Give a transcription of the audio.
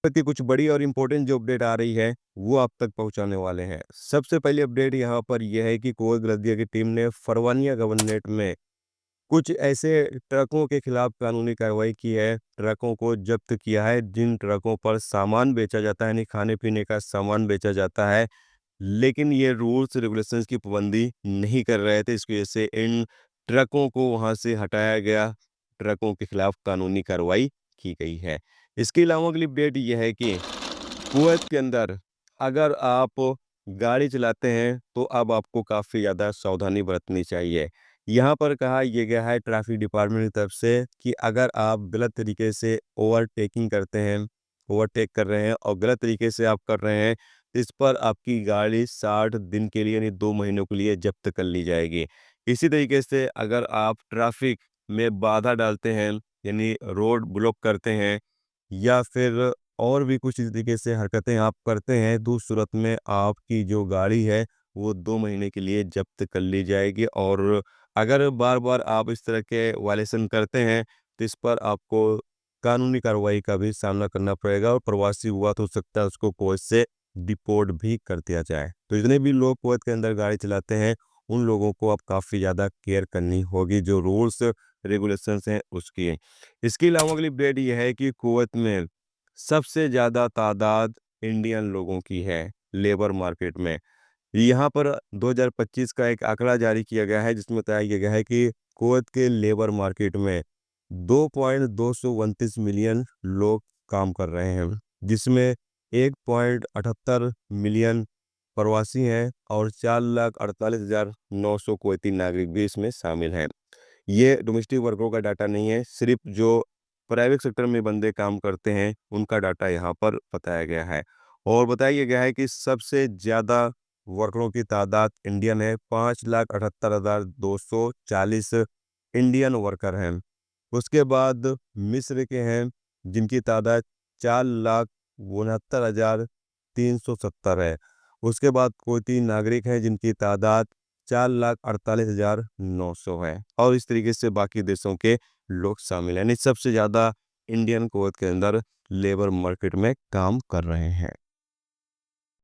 की कुछ बड़ी और इम्पोर्टेंट जो अपडेट आ रही है वो आप तक पहुंचाने वाले हैं। सबसे पहली अपडेट यहाँ पर यह है कि कुवैत बल्दिया की टीम ने फरवानिया गवर्नरेट में कुछ ऐसे ट्रकों के खिलाफ कानूनी कार्रवाई की है, ट्रकों को जब्त किया है जिन ट्रकों पर सामान बेचा जाता है, यानी खाने पीने का सामान बेचा जाता है, लेकिन ये रूल्स रेगुलेशंस की पाबंदी नहीं कर रहे थे। इसकी वजह से इन ट्रकों को वहां से हटाया गया, ट्रकों के खिलाफ कानूनी कार्रवाई की गई है। इसके अलावा अगली अपडेट यह है कि कुवैत के अंदर अगर आप गाड़ी चलाते हैं तो अब आपको काफ़ी ज़्यादा सावधानी बरतनी चाहिए। यहाँ पर कहा यह गया है ट्रैफिक डिपार्टमेंट की तरफ से कि अगर आप गलत तरीके से ओवरटेकिंग करते हैं, ओवरटेक कर रहे हैं और गलत तरीके से आप कर रहे हैं, तो इस पर आपकी गाड़ी 60 दिन के लिए यानी 2 महीनों के लिए जब्त कर ली जाएगी। इसी तरीके से अगर आप ट्रैफिक में बाधा डालते हैं, यानी रोड ब्लॉक करते हैं या फिर और भी कुछ इस तरीके से हरकतें आप करते हैं, तो उस सूरत में आपकी जो गाड़ी है वो 2 महीने के लिए जब्त कर ली जाएगी। और अगर बार-बार आप इस तरह के वायलेशन करते हैं, तो इस पर आपको कानूनी कार्रवाई का भी सामना करना पड़ेगा और प्रवासी हुआ तो हो सकता है उसको कुवैत से डिपोर्ट भी कर दिया जाए। तो जितने भी लोग कुवैत के अंदर गाड़ी चलाते हैं, उन लोगों को अब काफ़ी ज़्यादा केयर करनी होगी, जो रूल्स रेगुलेशंस हैं उसकी। इसके अलावा अगली अपडेट ये है कि कुवैत में सबसे ज़्यादा तादाद इंडियन लोगों की है लेबर मार्केट में। यहाँ पर 2025 का एक आंकड़ा जारी किया गया है जिसमें बताया गया है कि कुवैत के लेबर मार्केट में 2.229 मिलियन लोग काम कर रहे हैं, जिसमें 1.78 मिलियन प्रवासी हैं और 4,48,900 कुवैती नागरिक भी इसमें शामिल हैं। ये डोमेस्टिक वर्करों का डाटा नहीं है, सिर्फ जो प्राइवेट सेक्टर में बंदे काम करते हैं उनका डाटा यहाँ पर बताया गया है। और बताया गया है कि सबसे ज़्यादा वर्करों की तादाद इंडियन है, 5,78,240 इंडियन वर्कर हैं। उसके बाद मिस्र के हैं जिनकी तादाद 4,69,370 है। उसके बाद कुवैती नागरिक हैं जिनकी तादाद 4,48,900 है और इस तरीके से बाकी देशों के लोग शामिल हैं। यानी सबसे ज़्यादा इंडियन कुवैत के अंदर लेबर मार्केट में काम कर रहे हैं।